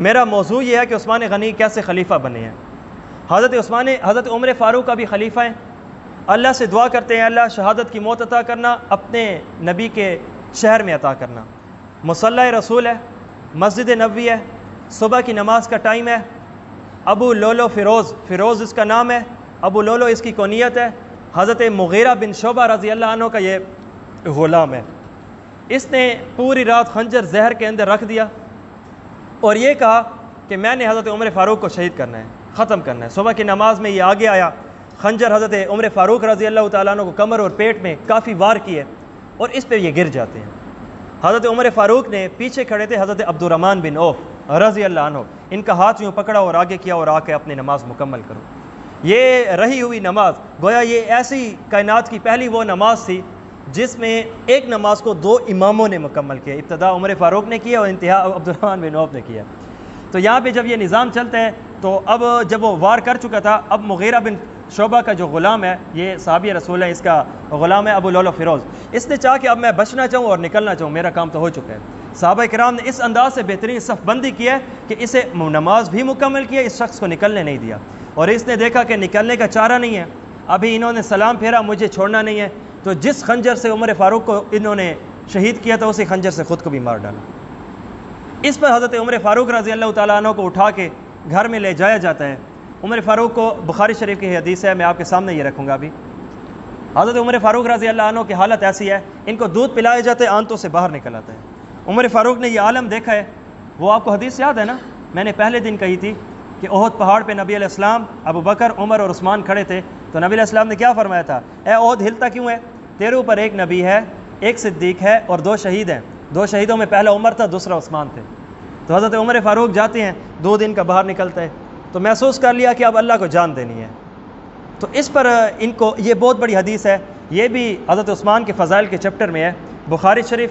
میرا موضوع یہ ہے کہ عثمان غنی کیسے خلیفہ بنے ہیں۔ حضرت عمر فاروق کا بھی خلیفہ ہیں۔ اللہ سے دعا کرتے ہیں اللہ شہادت کی موت عطا کرنا، اپنے نبی کے شہر میں عطا کرنا۔ مصلی رسول ہے، مسجد نبوی ہے، صبح کی نماز کا ٹائم ہے۔ ابو لولو فیروز اس کا نام ہے، ابو لولو اس کی کنیت ہے۔ حضرت مغیرہ بن شعبہ رضی اللہ عنہ کا یہ غلام ہے۔ اس نے پوری رات خنجر زہر کے اندر رکھ دیا اور یہ کہا کہ میں نے حضرت عمر فاروق کو شہید کرنا ہے، ختم کرنا ہے۔ صبح کی نماز میں یہ آگے آیا، خنجر حضرت عمر فاروق رضی اللہ تعالیٰ عنہ کو کمر اور پیٹ میں کافی وار کیے اور اس پہ یہ گر جاتے ہیں۔ حضرت عمر فاروق نے پیچھے کھڑے تھے حضرت عبدالرحمن بن عوف رضی اللہ عنہ، ان کا ہاتھ یوں پکڑا اور آگے کیا اور آ کے اپنی نماز مکمل کرو۔ یہ رہی ہوئی نماز گویا یہ ایسی کائنات کی پہلی وہ نماز تھی جس میں ایک نماز کو دو اماموں نے مکمل کیا، ابتدا عمر فاروق نے کیا اور انتہا عبدالرحمن بن عوف نے کیا۔ تو یہاں پہ جب یہ نظام چلتا ہے تو اب جب وہ وار کر چکا تھا، اب مغیرہ بن شعبہ کا جو غلام ہے، یہ صحابی رسول ہے، اس کا غلام ہے ابو لولو فیروز، اس نے چاہا کہ اب میں بچنا چاہوں اور نکلنا چاہوں، میرا کام تو ہو چکا ہے۔ صحابہ کرام نے اس انداز سے بہترین صف بندی کی ہے کہ اسے نماز بھی مکمل کیا، اس شخص کو نکلنے نہیں دیا، اور اس نے دیکھا کہ نکلنے کا چارہ نہیں ہے، ابھی انہوں نے سلام پھیرا، مجھے چھوڑنا نہیں ہے، تو جس خنجر سے عمر فاروق کو انہوں نے شہید کیا تھا اسی خنجر سے خود کو بھی مار ڈالا۔ اس پر حضرت عمر فاروق رضی اللہ تعالیٰ عنہ کو اٹھا کے گھر میں لے جایا جاتا ہے۔ عمر فاروق کو بخاری شریف کی حدیث ہے، میں آپ کے سامنے یہ رکھوں گا ابھی۔ حضرت عمر فاروق رضی اللہ عنہ کی حالت ایسی ہے، ان کو دودھ پلائے جاتے آنتوں سے باہر نکل آتا ہے۔ عمر فاروق نے یہ عالم دیکھا ہے، وہ آپ کو حدیث یاد ہے نا، میں نے پہلے دن کہی تھی کہ احد پہاڑ پہ نبی علیہ السلام، ابو بکر، عمر اور عثمان کھڑے تھے، تو نبی علیہ السلام نے کیا فرمایا تھا؟ اے احد ہلتا کیوں ہے؟ تیرے اوپر ایک نبی ہے، ایک صدیق ہے اور دو شہید ہیں، دو شہیدوں میں پہلا عمر تھا، دوسرا عثمان تھے۔ تو حضرت عمر فاروق جاتے ہیں، 2 دن کا باہر نکلتا ہے، تو محسوس کر لیا کہ اب اللہ کو جان دینی ہے۔ تو اس پر ان کو یہ بہت بڑی حدیث ہے، یہ بھی حضرت عثمان کے فضائل کے چیپٹر میں ہے، بخاری شریف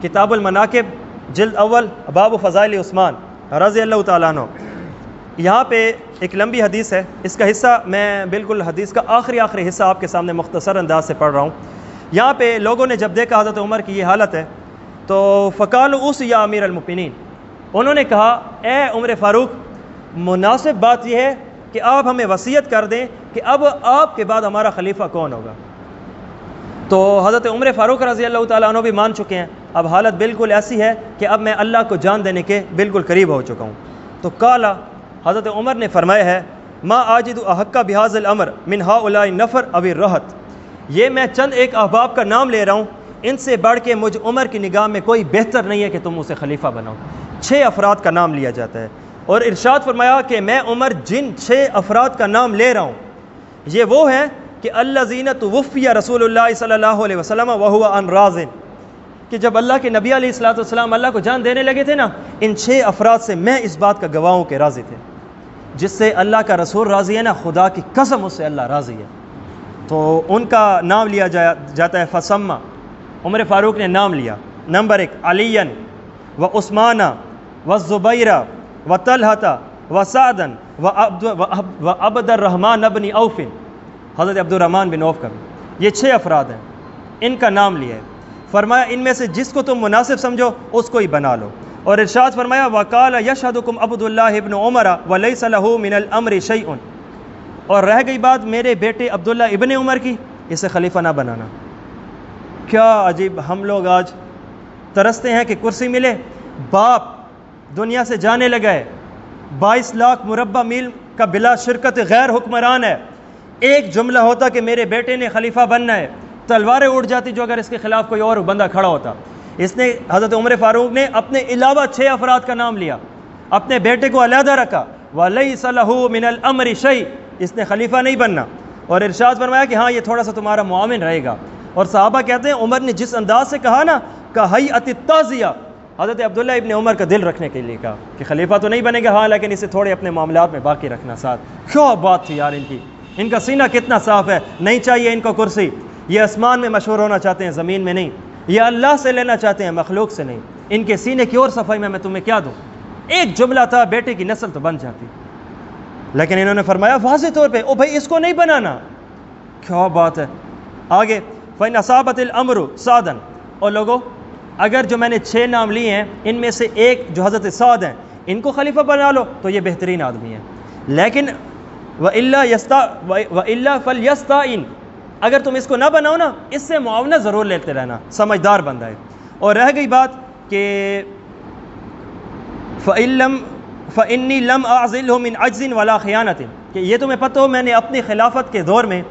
کتاب المناقب جلد اول باب فضائل عثمان رضی اللہ تعالیٰ عنہ۔ یہاں پہ ایک لمبی حدیث ہے، اس کا حصہ میں بالکل حدیث کا آخری حصہ آپ کے سامنے مختصر انداز سے پڑھ رہا ہوں۔ یہاں پہ لوگوں نے جب دیکھا حضرت عمر کی یہ حالت ہے تو فقالوا اوصی یا امیر المؤمنین، انہوں نے کہا اے عمر فاروق، مناسب بات یہ ہے کہ آپ ہمیں وصیت کر دیں کہ اب آپ کے بعد ہمارا خلیفہ کون ہوگا۔ تو حضرت عمر فاروق رضی اللہ تعالیٰ عنہ بھی مان چکے ہیں، اب حالت بالکل ایسی ہے کہ اب میں اللہ کو جان دینے کے بالکل قریب ہو چکا ہوں۔ تو قالا، حضرت عمر نے فرمایا ہے، ما آجد احق بهذا الامر من هؤلاء النفر او الرهط، یہ میں چند ایک احباب کا نام لے رہا ہوں، ان سے بڑھ کے مجھ عمر کی نگاہ میں کوئی بہتر نہیں ہے کہ تم اسے خلیفہ بناؤ۔ 6 افراد کا نام لیا جاتا ہے اور ارشاد فرمایا کہ میں عمر جن 6 افراد کا نام لے رہا ہوں یہ وہ ہیں کہ الذین توفی رسول اللہ صلی اللہ علیہ وسلم وہو عن راض، کہ جب اللہ کے نبی علیہ الصلوۃ والسلام اللہ کو جان دینے لگے تھے نا، ان 6 افراد سے میں اس بات کا گواہ ہوں کہ راضی تھے۔ جس سے اللہ کا رسول راضی ہے نا، خدا کی قسم اس سے اللہ راضی ہے۔ تو ان کا نام لیا جاتا ہے، فسمہ، عمر فاروق نے نام لیا، نمبر 1 علی و عثمان و زبیرہ و طلحہ و سعد و عبد الرحمن بن عوف، حضرت عبد الرحمن بن عوف کا بھی، یہ 6 افراد ہیں، ان کا نام لیا ہے۔ فرمایا ان میں سے جس کو تم مناسب سمجھو اس کو ہی بنا لو، اور ارشاد فرمایا وقال یشہدکم عبد اللہ ابن عمر ولیس لہ من الامر شیء، اور رہ گئی بات میرے بیٹے عبداللہ ابن عمر کی، اسے خلیفہ نہ بنانا۔ کیا عجیب، ہم لوگ آج ترستے ہیں کہ کرسی ملے، باپ دنیا سے جانے لگا ہے، 22 لاکھ مربع میل کا بلا شرکت غیر حکمران ہے، ایک جملہ ہوتا کہ میرے بیٹے نے خلیفہ بننا ہے، تلواریں اڑ جاتی جو اگر اس کے خلاف کوئی اور بندہ کھڑا ہوتا۔ اس نے حضرت عمر فاروق نے اپنے علاوہ 6 افراد کا نام لیا، اپنے بیٹے کو علیحدہ رکھا، وَلَيْسَ لَهُ مِنَ الْأَمْرِ شَيْءٍ، اس نے خلیفہ نہیں بننا، اور ارشاد فرمایا کہ ہاں یہ تھوڑا سا تمہارا معاون رہے گا۔ اور صحابہ کہتے ہیں عمر نے جس انداز سے کہا نا، کَهَيْئَةِ التَّعْزِیَةِ، حضرت عبداللہ ابن عمر کا دل رکھنے کے لیے کہا کہ خلیفہ تو نہیں بنے گا ہاں، لیکن اسے تھوڑے اپنے معاملات میں باقی رکھنا ساتھ۔ کیا بات تھی یار ان کی، ان کا سینہ کتنا صاف ہے، نہیں چاہیے ان کو کرسی، یہ آسمان میں مشہور ہونا چاہتے ہیں زمین میں نہیں، یہ اللہ سے لینا چاہتے ہیں مخلوق سے نہیں۔ ان کے سینے کی اور صفائی میں تمہیں کیا دوں، ایک جملہ تھا بیٹے کی نسل تو بن جاتی، لیکن انہوں نے فرمایا واضح طور پہ او بھائی اس کو نہیں بنانا۔ کیا بات ہے۔ آگے فَإِنْ أَصَابَتِ الْأَمْرُ سَعْدًا، اور لوگوں اگر جو میں نے 6 نام لیے ہیں ان میں سے ایک جو حضرت سعد ہیں، ان کو خلیفہ بنا لو تو یہ بہترین آدمی ہیں، لیکن وَإِلَّا فَلْيَسْتَعِنْ، اگر تم اس کو نہ بناؤ نا، اس سے معاونت ضرور لیتے رہنا، سمجھدار بندہ ہے۔ اور رہ گئی بات کہ فَإِنِّي لَمْ أَعْزِلْهُ مِنْ عَجْزٍ وَلَا خِيَانَةٍ، کہ یہ تمہیں پتہ ہو میں نے اپنی خلافت کے دور میں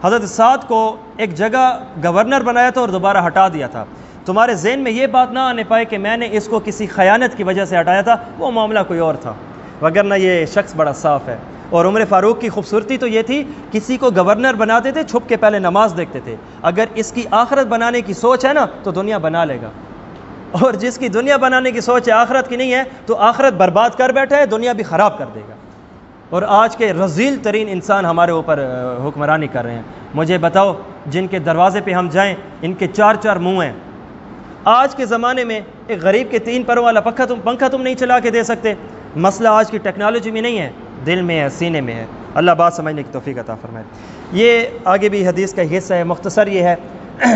حضرت سعد کو ایک جگہ گورنر بنایا تھا اور دوبارہ ہٹا دیا تھا، تمہارے ذہن میں یہ بات نہ آنے پائے کہ میں نے اس کو کسی خیانت کی وجہ سے ہٹایا تھا، وہ معاملہ کوئی اور تھا، وگرنہ یہ شخص بڑا صاف ہے۔ اور عمر فاروق کی خوبصورتی تو یہ تھی، کسی کو گورنر بناتے تھے چھپ کے پہلے نماز دیکھتے تھے، اگر اس کی آخرت بنانے کی سوچ ہے نا تو دنیا بنا لے گا، اور جس کی دنیا بنانے کی سوچ ہے آخرت کی نہیں ہے تو آخرت برباد کر بیٹھا ہے، دنیا بھی خراب کر دے گا۔ اور آج کے رذیل ترین انسان ہمارے اوپر حکمرانی کر رہے ہیں۔ مجھے بتاؤ، جن کے دروازے پہ ہم جائیں ان کے 4 منہ ہیں۔ آج کے زمانے میں ایک غریب کے 3 پروں والا پنکھا تم نہیں چلا کے دے سکتے۔ مسئلہ آج کی ٹیکنالوجی میں نہیں ہے، دل میں ہے، سینے میں ہے۔ اللہ بات سمجھنے کی توفیق عطا فرمائے۔ یہ آگے بھی حدیث کا حصہ ہے، مختصر یہ ہے،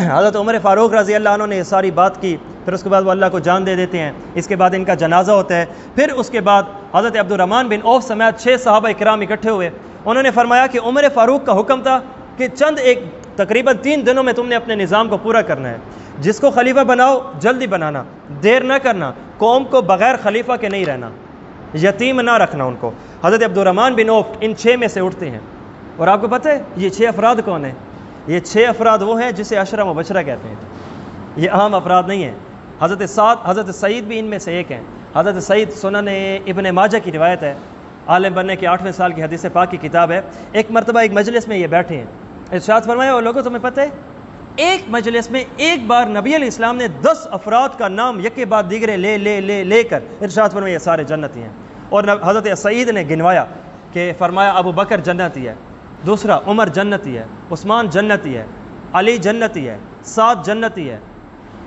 حضرت عمر فاروق رضی اللہ عنہ نے یہ ساری بات کی، پھر اس کے بعد وہ اللہ کو جان دے دیتے ہیں، اس کے بعد ان کا جنازہ ہوتا ہے، پھر اس کے بعد حضرت عبد الرحمن بن عوف سمیت 6 صحابہ کرام اکٹھے ہوئے، انہوں نے فرمایا کہ عمر فاروق کا حکم تھا کہ تقریباً 3 دنوں میں تم نے اپنے نظام کو پورا کرنا ہے، جس کو خلیفہ بناؤ جلدی بنانا، دیر نہ کرنا، قوم کو بغیر خلیفہ کے نہیں رہنا، یتیم نہ رکھنا ان کو۔ حضرت عبد الرحمن بن عوف ان 6 میں سے اٹھتے ہیں، اور آپ کو پتہ ہے یہ 6 افراد کون ہیں؟ یہ 6 افراد وہ ہیں جسے عشرہ مبشرہ کہتے ہیں، یہ عام افراد نہیں ہیں۔ حضرت سعید بھی ان میں سے ایک ہیں۔ حضرت سعید سنن ابن ماجہ کی روایت ہے، عالم بننے کے 8ویں سال کی حدیث پاک کی کتاب ہے۔ ایک مرتبہ ایک مجلس میں یہ بیٹھے ہیں، ارشاد فرمایا، اور لوگوں تمہیں پتہ ہے ایک مجلس میں ایک بار نبی علیہ السلام نے 10 افراد کا نام یکے بعد دیگرے لے کر ارشاد فرمایا یہ سارے جنتی ہیں، اور حضرت سعید نے گنوایا کہ فرمایا ابو بکر جنتی ہے، دوسرا عمر جنتی ہے، عثمان جنتی ہے، علی جنتی ہے، سعد جنتی ہے،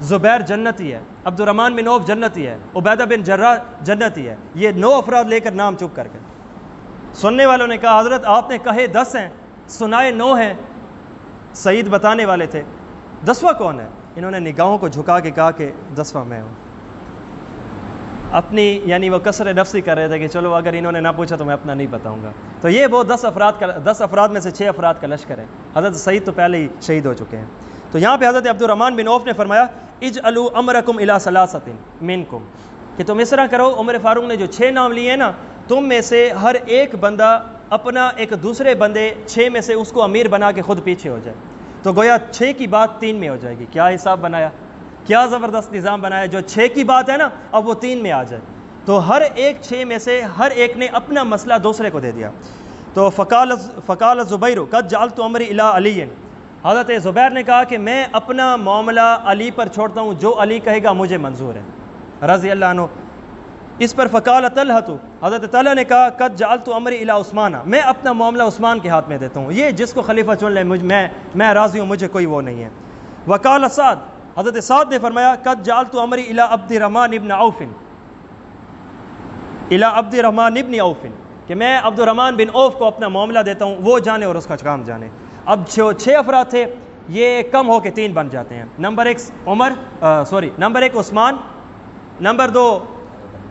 زبیر جنتی ہے، عبد الرحمن بن عوف جنتی ہے، عبیدہ بن جراح جنتی ہے۔ یہ 9 افراد لے کر نام چپ کر کے سننے والوں نے کہا حضرت آپ نے کہے 10 ہیں، سنائے 9 ہیں۔ سعید بتانے والے تھے 10واں کون ہے؟ انہوں نے نگاہوں کو جھکا کے کہا کہ 10واں میں ہوں۔ اپنی یعنی وہ کسر نفسی کر رہے تھے کہ چلو اگر انہوں نے نہ پوچھا تو میں اپنا نہیں بتاؤں گا۔ تو یہ وہ 10 افراد میں سے 6 افراد کا لشکر ہے۔ حضرت سعید تو پہلے ہی شہید ہو چکے ہیں۔ تو یہاں پہ حضرت عبد الرحمن بن عوف نے فرمایا اجعلوا امرکم الی ثلاثۃ منکم، کہ تم اس طرح کرو، عمر فاروق نے جو 6 نام لیے ہیں نا، تم میں سے ہر ایک بندہ اپنا ایک دوسرے بندے 6 میں سے اس کو امیر بنا کے خود پیچھے ہو جائے، تو گویا 6 کی بات 3 میں ہو جائے گی۔ کیا حساب بنایا، کیا زبردست نظام بنایا، جو 6 کی بات ہے نا اب وہ 3 میں آ جائے۔ تو ہر ایک 6 میں سے ہر ایک نے اپنا مسئلہ دوسرے کو دے دیا۔ تو فقال زبیر قد جعلت امری الی علی، حضرت زبیر نے کہا کہ میں اپنا معاملہ علی پر چھوڑتا ہوں، جو علی کہے گا مجھے منظور ہے رضی اللہ عنہ۔ اس پر فقال طلحہ، حضرت طلحہ نے کہا قد جعلت امری الی عثمان، میں اپنا معاملہ عثمان کے ہاتھ میں دیتا ہوں، یہ جس کو خلیفہ چن لے میں راضی ہوں، مجھے کوئی وہ نہیں ہے۔ وقال سعد، حضرت سعد نے فرمایا قد جعلت امری الی عبد الرحمن ابن عوف، الی عبد الرحمن ابن عوف، کہ میں عبد الرحمن بن عوف کو اپنا معاملہ دیتا ہوں، وہ جانے اور اس کا کام جانے۔ اب 6 افراد تھے، یہ کم ہو کے 3 بن جاتے ہیں۔ نمبر 1 عثمان، نمبر 2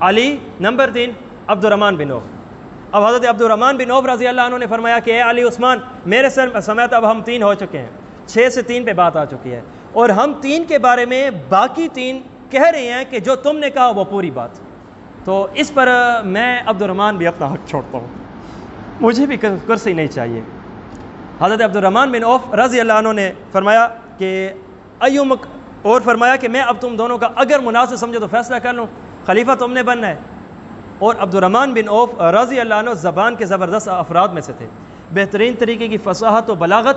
علی، نمبر 3 عبد الرحمن بن عوف۔ اب حضرت عبد الرحمن بن عوف رضی اللہ عنہ نے فرمایا کہ اے علی عثمان، میرے سمیت اب ہم 3 ہو چکے ہیں، 6 سے 3 پہ بات آ چکی ہے، اور ہم 3 کے بارے میں باقی 3 کہہ رہے ہیں کہ جو تم نے کہا وہ پوری بات، تو اس پر میں عبد الرحمن بھی اپنا حق چھوڑتا ہوں، مجھے بھی کرسی نہیں چاہیے۔ حضرت عبد الرحمن بن عوف رضی اللہ عنہ نے فرمایا کہ اور فرمایا کہ میں اب تم دونوں کا اگر مناسب سمجھو تو فیصلہ کر لوں، خلیفہ تم نے بننا ہے۔ اور عبد الرحمن بن عوف رضی اللہ عنہ زبان کے زبردست افراد میں سے تھے، بہترین طریقے کی فصاحت و بلاغت،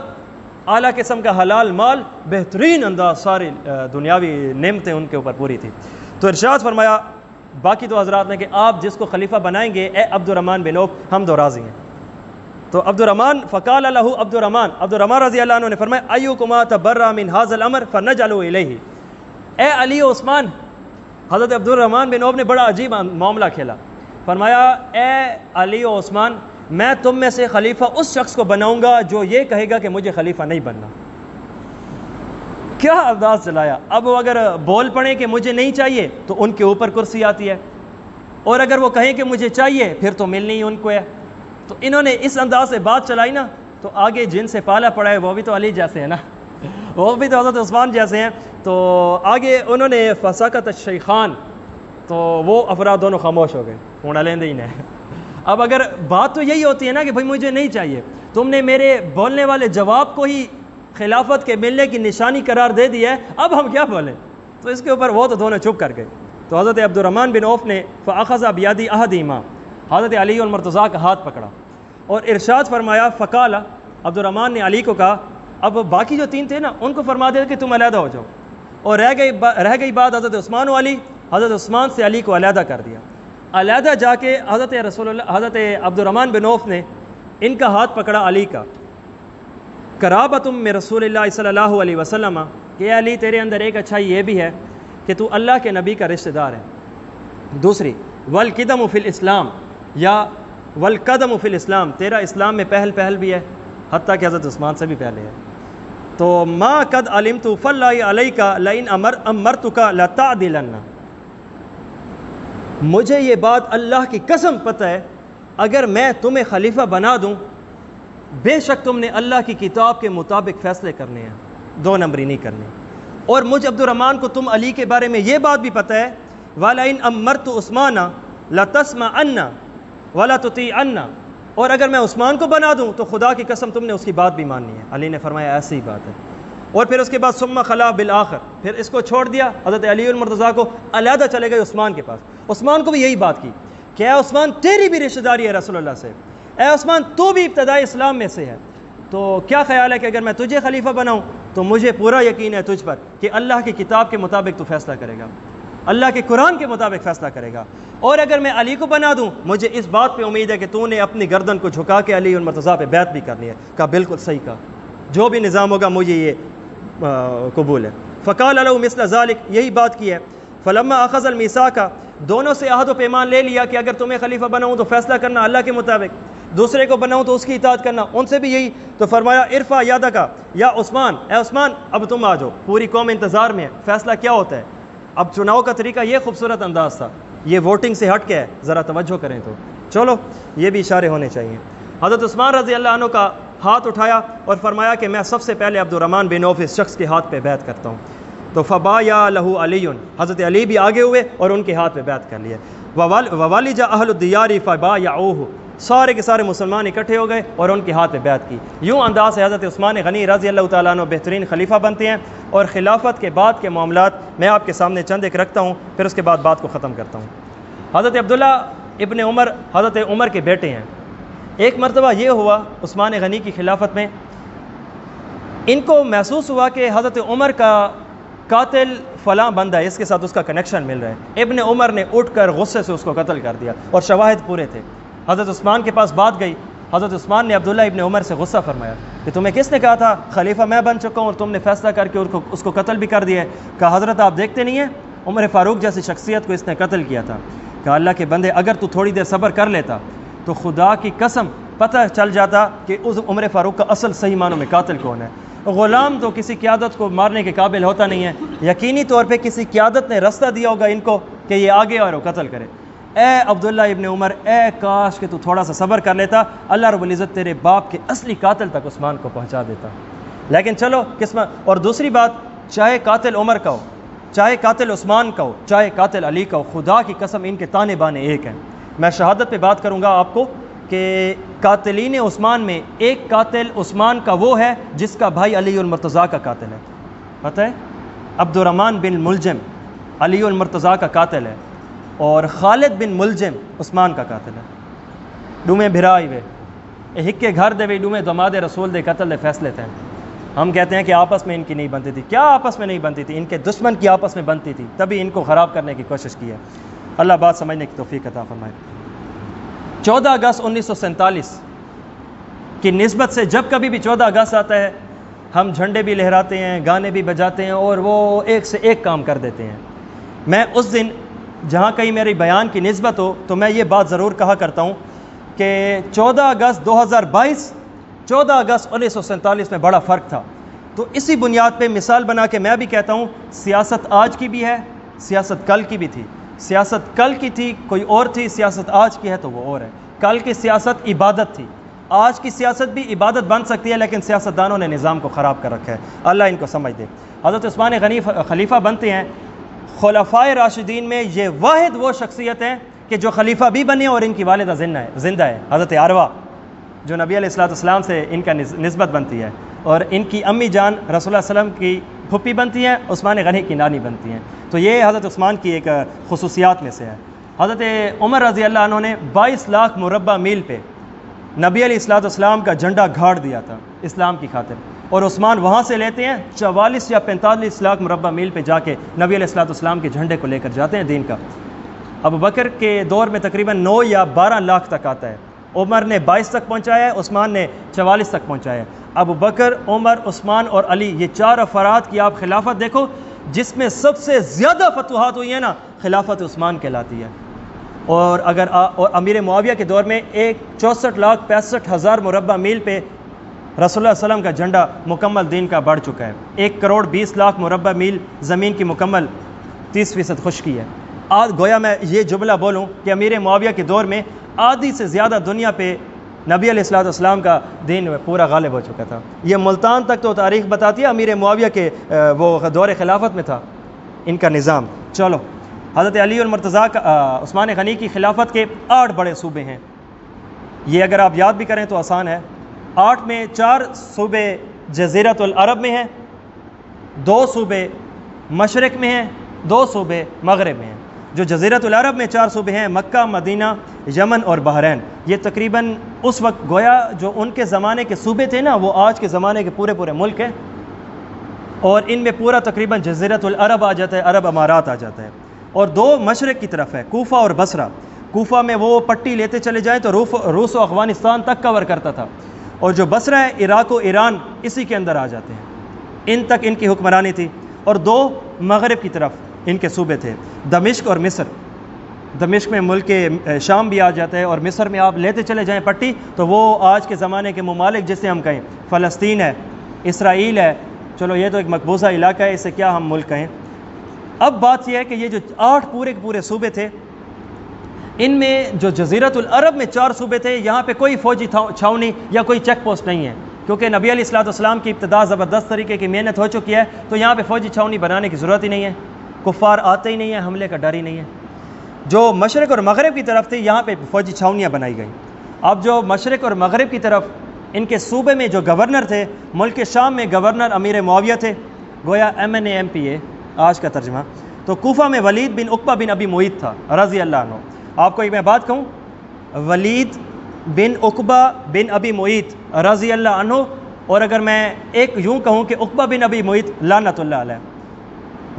اعلیٰ قسم کا حلال مال، بہترین انداز، ساری دنیاوی نعمتیں ان کے اوپر پوری تھی۔ تو ارشاد فرمایا باقی 2 حضرات نے کہ آپ جس کو خلیفہ بنائیں گے اے عبد الرحمن بن عوف، ہم 2 راضی ہیں۔ تو عبد الرحمن رضی اللہ عنہ نے فرمایا ایکما تبرأ من ھذا الامر فنجعل الیہ، اے علی و عثمان، حضرت عبد الرحمن بن عوف نے بڑا عجیب معاملہ کھیلا، فرمایا اے علی و عثمان، میں تم میں سے خلیفہ اس شخص کو بناؤں گا جو یہ کہے گا کہ مجھے خلیفہ نہیں بننا۔ کیا انداز چلایا! اب وہ اگر بول پڑیں کہ مجھے نہیں چاہیے تو ان کے اوپر کرسی آتی ہے، اور اگر وہ کہیں کہ مجھے چاہیے پھر تو ملنی ہی ان کو ہے۔ تو انہوں نے اس انداز سے بات چلائی نا، تو آگے جن سے پالا پڑا ہے وہ بھی تو علی جیسے ہیں نا، وہ بھی تو حضرت عثمان جیسے ہیں، تو آگے انہوں نے فسکت الشیخان، تو وہ افراد دونوں خاموش ہو گئے، ہونا لیندے ہی نہیں۔ اب اگر بات تو یہی ہوتی ہے نا کہ بھائی مجھے نہیں چاہیے، تم نے میرے بولنے والے جواب کو ہی خلافت کے ملنے کی نشانی قرار دے دیا ہے، اب ہم کیا بولیں؟ تو اس کے اوپر وہ تو دونوں چپ کر گئے۔ تو حضرت عبد الرحمن بن عوف نے فاخذ بیدی احدہما، حضرت علی المرتضیٰ کا ہاتھ پکڑا اور ارشاد فرمایا، فقال، عبد الرحمن نے علی کو کہا، اب باقی جو تین تھے نا ان کو فرما دیا کہ تم علیحدہ ہو جاؤ، اور رہ گئی بات حضرت عثمان و علی، حضرت عثمان سے علی کو علیحدہ کر دیا۔ علیحدہ جا کے حضرت حضرت عبد الرحمن بن عوف نے ان کا ہاتھ پکڑا علی کا، قرابتم میں رسول اللہ صلی اللہ علیہ وسلم، کہ علی تیرے اندر ایک اچھائی یہ بھی ہے کہ تو اللہ کے نبی کا رشتہ دار ہے، دوسری والقدم فی الاسلام، یا والقدم فی الاسلام، تیرا اسلام میں پہل بھی ہے، حتیٰ کہ حضرت عثمان سے بھی پہلے ہے۔ تو ما قد علمت فاللہ علیک لئن امرتک لتعدلن، مجھے یہ بات اللہ کی قسم پتہ ہے، اگر میں تمہیں خلیفہ بنا دوں بے شک تم نے اللہ کی کتاب کے مطابق فیصلے کرنے ہیں، دو نمبری نہیں کرنے۔ اور مجھ عبد الرحمن کو تم علی کے بارے میں یہ بات بھی پتہ ہے، وَلَئِنْ أَمَّرْتُ عُثْمَانَ لَتَسْمَعَنَّ وَلَا تُطِيعَنَّ، اور اگر میں عثمان کو بنا دوں تو خدا کی قسم تم نے اس کی بات بھی ماننی ہے۔ علی نے فرمایا ایسی ہی بات ہے۔ اور پھر اس کے بعد ثم خلا بالآخر، پھر اس کو چھوڑ دیا، حضرت علی المرتضیٰ کو، علیحدہ چلے گئے عثمان کے پاس۔ عثمان کو بھی یہی بات کی کہ اے عثمان تیری بھی رشتہ داری ہے رسول اللہ سے، اے عثمان تو بھی ابتدائی اسلام میں سے ہے، تو کیا خیال ہے کہ اگر میں تجھے خلیفہ بناؤں تو مجھے پورا یقین ہے تجھ پر کہ اللہ کی کتاب کے مطابق تو فیصلہ کرے گا، اللہ کے قرآن کے مطابق فیصلہ کرے گا، اور اگر میں علی کو بنا دوں مجھے اس بات پہ امید ہے کہ تو نے اپنی گردن کو جھکا کے علی المرتضیٰ پہ بیعت بھی کرنی ہے۔ کہا بالکل صحیح کہا، جو بھی نظام ہوگا مجھے یہ قبول ہے۔ فقال له مثل ذلك، یہی بات کی ہے۔ فلما اخذ المیثاق، دونوں سے عہد و پیمان لے لیا کہ اگر تمہیں خلیفہ بناؤں تو فیصلہ کرنا اللہ کے مطابق، دوسرے کو بناؤں تو اس کی اطاعت کرنا، ان سے بھی یہی۔ تو فرمایا ارفع یدک یا عثمان، اے عثمان اب تم آ جاؤ، پوری قوم انتظار میں ہے، فیصلہ کیا ہوتا ہے۔ اب چناؤ کا طریقہ یہ خوبصورت انداز تھا، یہ ووٹنگ سے ہٹ کے ہے، ذرا توجہ کریں تو چلو یہ بھی اشارے ہونے چاہیے۔ حضرت عثمان رضی اللہ عنہ کا ہاتھ اٹھایا اور فرمایا کہ میں سب سے پہلے عبد الرحمن بن عوف اس شخص کے ہاتھ پہ بیعت کرتا ہوں۔ تو فبایا لہ علی، حضرت علی بھی آگے ہوئے اور ان کے ہاتھ پہ بیعت کر لیے۔ ووالج اہل الدیار فبایعوہ، سارے کے سارے مسلمان اکٹھے ہو گئے اور ان کے ہاتھ پہ بیعت کی۔ یوں انداز سے حضرت عثمان غنی رضی اللہ تعالیٰ عنہ بہترین خلیفہ بنتے ہیں، اور خلافت کے بعد کے معاملات میں آپ کے سامنے چند ایک رکھتا ہوں، پھر اس کے بعد بات کو ختم کرتا ہوں۔ حضرت عبداللہ ابن عمر حضرت عمر کے بیٹے ہیں۔ ایک مرتبہ یہ ہوا عثمان غنی کی خلافت میں، ان کو محسوس ہوا کہ حضرت عمر کا قاتل فلاں بندہ ہے، اس کے ساتھ اس کا کنیکشن مل رہا ہے۔ ابن عمر نے اٹھ کر غصے سے اس کو قتل کر دیا، اور شواہد پورے تھے۔ حضرت عثمان کے پاس بات گئی، حضرت عثمان نے عبداللہ ابن عمر سے غصہ فرمایا کہ تمہیں کس نے کہا تھا خلیفہ میں بن چکا ہوں اور تم نے فیصلہ کر کے اس کو قتل بھی کر دیا ہے؟ کہا حضرت آپ دیکھتے نہیں ہیں عمر فاروق جیسی شخصیت کو اس نے قتل کیا تھا۔ کہا اللہ کے بندے اگر تو تھوڑی دیر صبر کر لیتا تو خدا کی قسم پتہ چل جاتا کہ اس عمر فاروق کا اصل صحیح معنوں میں قاتل کون ہے۔ غلام تو کسی قیادت کو مارنے کے قابل ہوتا نہیں ہے، یقینی طور پہ کسی قیادت نے راستہ دیا ہوگا ان کو کہ یہ آگے اور وہ قتل کرے۔ اے عبداللہ ابن عمر، اے کاش کہ تو تھوڑا سا صبر کر لیتا، اللہ رب العزت تیرے باپ کے اصلی قاتل تک عثمان کو پہنچا دیتا۔ لیکن چلو قسمت۔ اور دوسری بات، چاہے قاتل عمر کا ہو، چاہے قاتل عثمان کا ہو، چاہے قاتل علی کا ہو، خدا کی قسم ان کے تانے بانے ایک ہیں۔ میں شہادت پہ بات کروں گا آپ کو کہ قاتلین عثمان میں ایک قاتل عثمان کا وہ ہے جس کا بھائی علی المرتضیٰ کا قاتل ہے، پتہ ہے؟ عبد الرحمن بن ملجم علی المرتضیٰ کا قاتل ہے، اور خالد بن ملجم عثمان کا قاتل ہے۔ ڈومے بھرائی وے ہکے گھر دے وے ڈومے دماد رسول دے قتل دے فیصلے تھے۔ ہم کہتے ہیں کہ آپس میں ان کی نہیں بنتی تھی، کیا آپس میں نہیں بنتی تھی؟ ان کے دشمن کی آپس میں بنتی تھی، تبھی ان کو خراب کرنے کی کوشش کی ہے۔ اللہ بات سمجھنے کی توفیق عطا فرمائے۔ 14 اگست 1947 کی نسبت سے جب کبھی بھی 14 اگست آتا ہے ہم جھنڈے بھی لہراتے ہیں، گانے بھی بجاتے ہیں، اور وہ ایک سے ایک کام کر دیتے ہیں۔ میں اس دن جہاں کہیں میری بیان کی نسبت ہو تو میں یہ بات ضرور کہا کرتا ہوں کہ 14 اگست 2022 14 اگست 1947 میں بڑا فرق تھا۔ تو اسی بنیاد پہ مثال بنا کے میں بھی کہتا ہوں سیاست آج کی بھی ہے، سیاست کل کی بھی تھی۔ سیاست کل کی تھی کوئی اور تھی، سیاست آج کی ہے تو وہ اور ہے۔ کل کی سیاست عبادت تھی، آج کی سیاست بھی عبادت بن سکتی ہے، لیکن سیاستدانوں نے نظام کو خراب کر رکھا ہے۔ اللہ ان کو سمجھ دے۔ حضرت عثمان غنی خلیفہ بنتے ہیں۔ خلفائے راشدین میں یہ واحد وہ شخصیت ہیں کہ جو خلیفہ بھی بنے اور ان کی والدہ زندہ ہے، حضرت عروہ، جو نبی علیہ السلام سے ان کا نسبت بنتی ہے، اور ان کی امی جان رسول اللہ علیہ وسلم کی پھپھی بنتی ہیں، عثمان غنی کی نانی بنتی ہیں۔ تو یہ حضرت عثمان کی ایک خصوصیات میں سے ہے۔ حضرت عمر رضی اللہ عنہ نے 22 لاکھ مربع میل پہ نبی علیہ السلام کا جھنڈا گاڑ دیا تھا اسلام کی خاطر، اور عثمان وہاں سے لیتے ہیں 44 یا 45 لاکھ مربع میل پہ جا کے نبی علیہ السلام کے جھنڈے کو لے کر جاتے ہیں دین کا۔ ابو بکر کے دور میں تقریباً 9 یا 12 لاکھ تک آتا ہے، عمر نے 22 تک پہنچایا ہے، عثمان نے 44 تک پہنچایا ہے۔ ابو بکر، عمر، عثمان اور علی، یہ 4 افراد کی آپ خلافت دیکھو، جس میں سب سے زیادہ فتوحات ہوئی ہیں نا، خلافت عثمان کہلاتی ہے۔ اور اگر اور امیر معاویہ کے دور میں 64,65,000 مربع میل پہ رسول اللہ صلی اللہ علیہ وسلم کا جھنڈا مکمل دین کا بڑھ چکا ہے۔ 1,20,00,000 مربع میل زمین کی مکمل 30% خشکی ہے۔ گویا میں یہ جملہ بولوں کہ امیر معاویہ کے دور میں آدھی سے زیادہ دنیا پہ نبی علیہ السلام کا دین پورا غالب ہو چکا تھا۔ یہ ملتان تک تو تاریخ بتاتی ہے امیر معاویہ کے وہ دور خلافت میں تھا ان کا نظام۔ چلو، حضرت علی المرتضیٰ کا عثمان غنی کی خلافت کے 8 بڑے صوبے ہیں۔ یہ اگر آپ یاد بھی کریں تو آسان ہے۔ 8 میں 4 صوبے جزیرۃ العرب میں ہیں، 2 صوبے مشرق میں ہیں، 2 صوبے مغرب میں ہیں۔ جو جزیرۃ العرب میں 4 صوبے ہیں، مکہ، مدینہ، یمن اور بحرین، یہ تقریباً اس وقت گویا جو ان کے زمانے کے صوبے تھے نا، وہ آج کے زمانے کے پورے ملک ہیں، اور ان میں پورا تقریباً جزیرۃ العرب آ جاتا ہے، عرب امارات آ جاتا ہے۔ اور 2 مشرق کی طرف ہے، کوفہ اور بصرہ۔ کوفہ میں وہ پٹی لیتے چلے جائیں تو روس و افغانستان تک کور کرتا تھا، اور جو بصرہ ہے عراق و ایران اسی کے اندر آ جاتے ہیں، ان تک ان کی حکمرانی تھی۔ اور 2 مغرب کی طرف ان کے صوبے تھے، دمشق اور مصر۔ دمشق میں ملک شام بھی آ جاتا ہے، اور مصر میں آپ لیتے چلے جائیں پٹی تو وہ آج کے زمانے کے ممالک جسے ہم کہیں، فلسطین ہے، اسرائیل ہے، چلو یہ تو ایک مقبوضہ علاقہ ہے، اسے کیا ہم ملک کہیں۔ اب بات یہ ہے کہ یہ جو 8 پورے صوبے تھے، ان میں جو جزیرۃ العرب میں 4 صوبے تھے، یہاں پہ کوئی فوجی چھاؤنی یا کوئی چیک پوسٹ نہیں ہے، کیونکہ نبی علیہ السلام کی ابتدا زبردست طریقے کی محنت ہو چکی ہے، تو یہاں پہ فوجی چھاؤنی بنانے کی ضرورت ہی نہیں ہے، کفار آتے ہی نہیں ہیں، حملے کا ڈر ہی نہیں ہے۔ جو مشرق اور مغرب کی طرف تھی، یہاں پہ فوجی چھاؤنیاں بنائی گئیں۔ اب جو مشرق اور مغرب کی طرف ان کے صوبے میں جو گورنر تھے، ملک شام میں گورنر امیر معاویہ تھے، گویا MNA آج کا ترجمہ۔ تو کوفہ میں ولید بن عقبہ بن ابی معیط تھا رضی اللہ عنہ۔ آپ کو ایک میں بات کہوں، ولید بن عقبہ بن ابی معیط رضی اللہ عنہ، اور اگر میں ایک یوں کہوں کہ عقبہ بن ابی معیط لعنت اللہ علیہ۔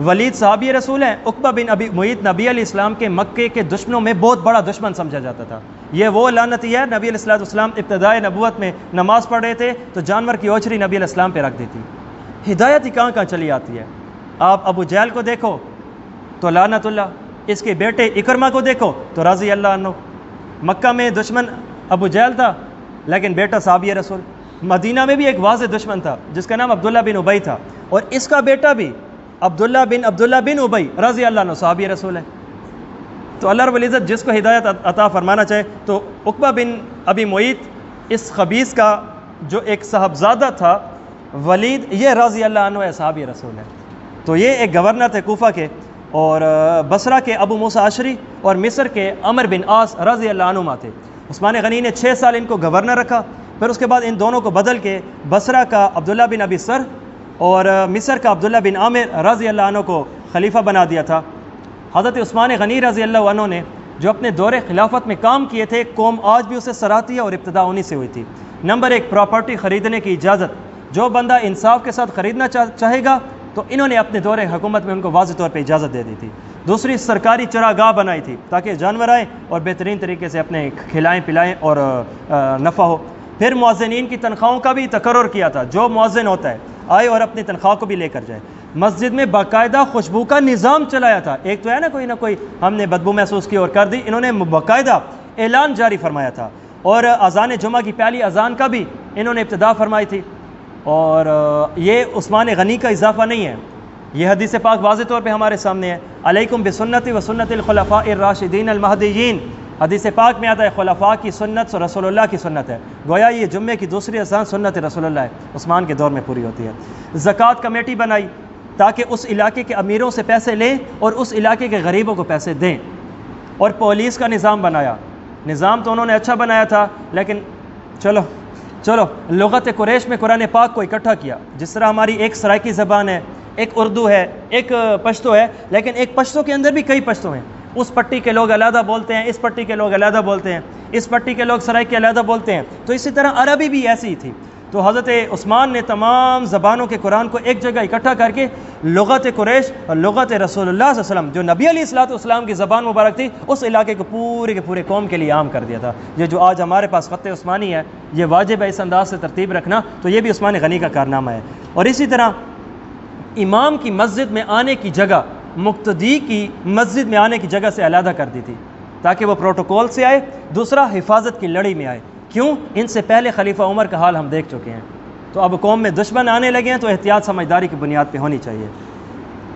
ولید صحابی رسول ہیں، عقبہ بن ابی معیط نبی علیہ السلام کے مکے کے دشمنوں میں بہت بڑا دشمن سمجھا جاتا تھا۔ یہ وہ لعنتی ہے، نبی علیہ السلام ابتدائے نبوت میں نماز پڑھ رہے تھے تو جانور کی اوچھری نبی علیہ السلام پہ رکھ دیتی۔ ہدایت ہی کہاں چلی آتی ہے۔ آپ ابو جہل کو دیکھو تو لعنت اللہ، اس کے بیٹے اکرمہ کو دیکھو تو رضی اللہ عنہ۔ مکہ میں دشمن ابو جہل تھا، لیکن بیٹا صحابی رسول۔ مدینہ میں بھی ایک واضح دشمن تھا جس کا نام عبداللہ بن ابی تھا، اور اس کا بیٹا بھی عبداللہ بن ابی رضی اللہ عنہ صحابی رسول ہے۔ تو اللہ رب العزت جس کو ہدایت عطا فرمانا چاہے، تو عقبہ بن ابی معیط اس خبیث کا جو ایک صاحبزادہ تھا ولید، یہ رضی اللہ عنہ ہے، صحابی رسول ہے۔ تو یہ ایک گورنر تھے کوفہ کے، اور بصرہ کے ابو موسیٰ اشعری اور مصر کے عمر بن عاص رضی اللہ عنہما تھے۔ عثمان غنی نے 6 سال ان کو گورنر رکھا، پھر اس کے بعد ان دونوں کو بدل کے بصرہ کا عبداللہ بن ابی سر اور مصر کا عبداللہ بن عامر رضی اللہ عنہ کو خلیفہ بنا دیا تھا۔ حضرت عثمان غنی رضی اللہ عنہ نے جو اپنے دور خلافت میں کام کیے تھے، قوم آج بھی اسے سراہتی ہے، اور ابتدا انہی سے ہوئی تھی۔ نمبر 1، پراپرٹی خریدنے کی اجازت۔ جو بندہ انصاف کے ساتھ خریدنا چاہے گا تو انہوں نے اپنے دور حکومت میں ان کو واضح طور پہ اجازت دے دی تھی۔ دوسری، سرکاری چراگاہ بنائی تھی تاکہ جانور آئیں اور بہترین طریقے سے اپنے کھلائیں پلائیں اور نفع ہو۔ پھر مؤذنین کی تنخواہوں کا بھی تقرر کیا تھا، جو مؤذن ہوتا ہے آئے اور اپنی تنخواہ کو بھی لے کر جائے۔ مسجد میں باقاعدہ خوشبو کا نظام چلایا تھا۔ ایک تو ہے نا کوئی ہم نے بدبو محسوس کی اور کر دی، انہوں نے باقاعدہ اعلان جاری فرمایا تھا، اور اذان جمعہ کی پہلی اذان کا بھی انہوں نے ابتدا فرمائی تھی۔ اور یہ عثمان غنی کا اضافہ نہیں ہے، یہ حدیث پاک واضح طور پہ ہمارے سامنے ہے، علیکم بسنتی و سنت الخلفاء الراشدین المہدیین، حدیث پاک میں آتا ہے خلفاء کی سنت رسول اللہ کی سنت ہے، گویا یہ جمعے کی دوسری اذان سنت رسول اللہ ہے، عثمان کے دور میں پوری ہوتی ہے۔ زکوٰۃ کمیٹی بنائی تاکہ اس علاقے کے امیروں سے پیسے لیں اور اس علاقے کے غریبوں کو پیسے دیں، اور پولیس کا نظام بنایا، نظام تو انہوں نے اچھا بنایا تھا، لیکن چلو لغت قریش میں قرآن پاک کو اکٹھا کیا، جس طرح ہماری ایک سرائکی زبان ہے، ایک اردو ہے، ایک پشتو ہے، لیکن ایک پشتو کے اندر بھی کئی پشتو ہیں، اس پٹی کے لوگ علیحدہ بولتے ہیں، اس پٹی کے لوگ علیحدہ بولتے ہیں، اس پٹی کے لوگ سرائکی علیحدہ بولتے ہیں، تو اسی طرح عربی بھی ایسی ہی تھی۔ تو حضرت عثمان نے تمام زبانوں کے قرآن کو ایک جگہ اکٹھا کر کے لغت قریش اور لغت رسول اللہ صلی اللہ علیہ وسلم جو نبی علیہ الصلوۃ والسلام کی زبان مبارک تھی، اس علاقے کو پورے کے پورے قوم کے لیے عام کر دیا تھا۔ یہ جو آج ہمارے پاس خط عثمانی ہے، یہ واجب ہے اس انداز سے ترتیب رکھنا، تو یہ بھی عثمان غنی کا کارنامہ ہے۔ اور اسی طرح امام کی مسجد میں آنے کی جگہ مقتدی کی مسجد میں آنے کی جگہ سے علیحدہ کر دی تھی، تاکہ وہ پروٹوکول سے آئے، دوسرا حفاظت کی لڑی میں آئے۔ کیوں؟ ان سے پہلے خلیفہ عمر کا حال ہم دیکھ چکے ہیں، تو اب قوم میں دشمن آنے لگے ہیں، تو احتیاط سمجھداری کی بنیاد پہ ہونی چاہیے۔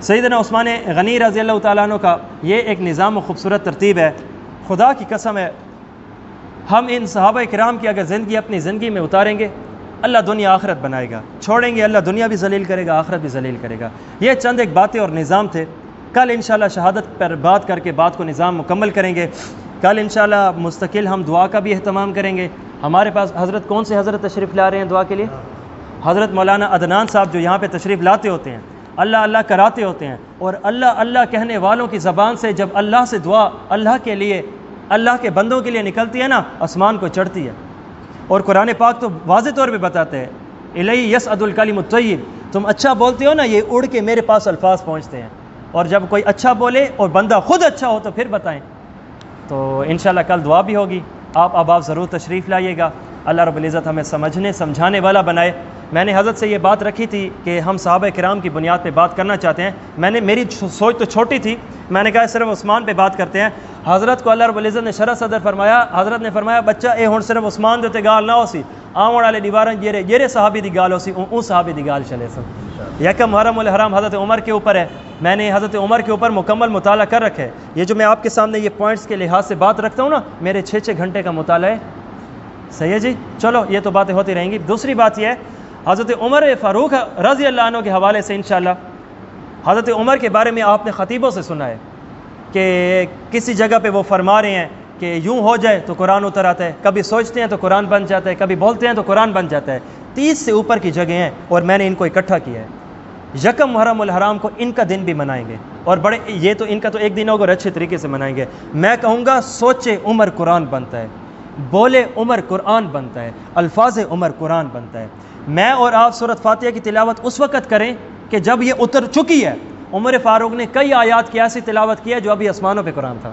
سیدنا عثمان غنی رضی اللہ تعالیٰ عنہ کا یہ ایک نظام و خوبصورت ترتیب ہے، خدا کی قسم ہے ہم ان صحابہ کرام کی اگر زندگی اپنی زندگی میں اتاریں گے، اللہ دنیا آخرت بنائے گا، چھوڑیں گے اللہ دنیا بھی ذلیل کرے گا، آخرت بھی ذلیل کرے گا۔ یہ چند ایک باتیں اور نظام تھے، کل انشاءاللہ شہادت پر بات کر کے بات کو نظام مکمل کریں گے۔ کل انشاءاللہ مستقل ہم دعا کا بھی اہتمام کریں گے۔ ہمارے پاس حضرت کون سے حضرت تشریف لا رہے ہیں دعا کے لیے؟ حضرت مولانا عدنان صاحب، جو یہاں پہ تشریف لاتے ہوتے ہیں، اللہ اللہ کراتے ہوتے ہیں، اور اللہ اللہ کہنے والوں کی زبان سے جب اللہ سے دعا اللہ کے لیے، اللہ کے بندوں کے لیے نکلتی ہے نا، آسمان کو چڑھتی ہے۔ اور قرآن پاک تو واضح طور پہ بتاتے ہیں، الیہ یصعد الکلم الطیب، تم اچھا بولتے ہو نا، یہ اڑ کے میرے پاس الفاظ پہنچتے ہیں، اور جب کوئی اچھا بولے اور بندہ خود اچھا ہو تو پھر بتائیں۔ تو انشاءاللہ کل دعا بھی ہوگی، آپ ضرور تشریف لائیے گا۔ اللہ رب العزت ہمیں سمجھنے سمجھانے والا بنائے۔ میں نے حضرت سے یہ بات رکھی تھی کہ ہم صحابہ کرام کی بنیاد پہ بات کرنا چاہتے ہیں، میری سوچ تو چھوٹی تھی، میں نے کہا صرف عثمان پہ بات کرتے ہیں۔ حضرت کو اللہ رب العزت نے شرح صدر فرمایا، حضرت نے فرمایا بچہ اے ہن صرف عثمان دے گال نہ ہو سی، آون والے دیوارن یہ صحابی دی گال ہو سی، اون صحابی دی گال چلے سن۔ یکم محرم الحرام حضرت عمر کے اوپر ہے، میں نے حضرت عمر کے اوپر مکمل مطالعہ کر رکھا ہے۔ یہ جو میں آپ کے سامنے یہ پوائنٹس کے لحاظ سے بات رکھتا ہوں نا، میرے 6 گھنٹے کا مطالعہ ہے۔ صحیح ہے جی، چلو یہ تو باتیں ہوتی رہیں گی۔ دوسری بات یہ ہے، حضرت عمر فاروق رضی اللہ عنہ کے حوالے سے انشاءاللہ حضرت عمر کے بارے میں آپ نے خطیبوں سے سنا ہے کہ کسی جگہ پہ وہ فرما رہے ہیں کہ یوں ہو جائے تو قرآن اتر آتا ہے، کبھی سوچتے ہیں تو قرآن بن جاتا ہے، کبھی بولتے ہیں تو قرآن بن جاتا ہے۔ 30 سے اوپر کی جگہیں ہیں اور میں نے ان کو اکٹھا کیا ہے۔ یکم محرم الحرام کو ان کا دن بھی منائیں گے، اور بڑے یہ تو ان کا تو ایک دن ہوگا اور اچھے طریقے سے منائیں گے۔ میں کہوں گا سوچے عمر قرآن بنتا ہے، بولے عمر قرآن بنتا ہے، الفاظ عمر قرآن بنتا ہے۔ میں اور آپ سورۃ فاتحہ کی تلاوت اس وقت کریں کہ جب یہ اتر چکی ہے۔ عمر فاروق نے کئی آیات کی ایسی تلاوت کی ہے جو ابھی آسمانوں پہ قرآن تھا۔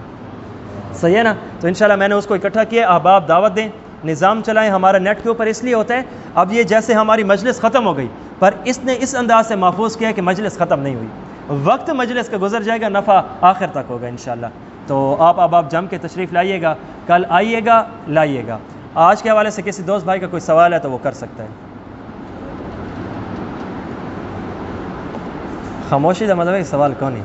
صحیح ہے نا؟ تو انشاءاللہ میں نے اس کو اکٹھا کیا۔ احباب دعوت دیں، نظام چلائیں۔ ہمارا نیٹ کے اوپر اس لیے ہوتا ہے، اب یہ جیسے ہماری مجلس ختم ہو گئی، پر اس نے اس انداز سے محفوظ کیا کہ مجلس ختم نہیں ہوئی، وقت مجلس کا گزر جائے گا، نفع آخر تک ہوگا انشاءاللہ۔ تو آپ جم کے تشریف لائیے گا، کل آئیے گا، لائیے گا۔ آج کے حوالے سے کسی دوست بھائی کا کوئی سوال ہے تو وہ کر سکتا ہے۔ خاموشی کا مطلب ہے سوال کون نہیں۔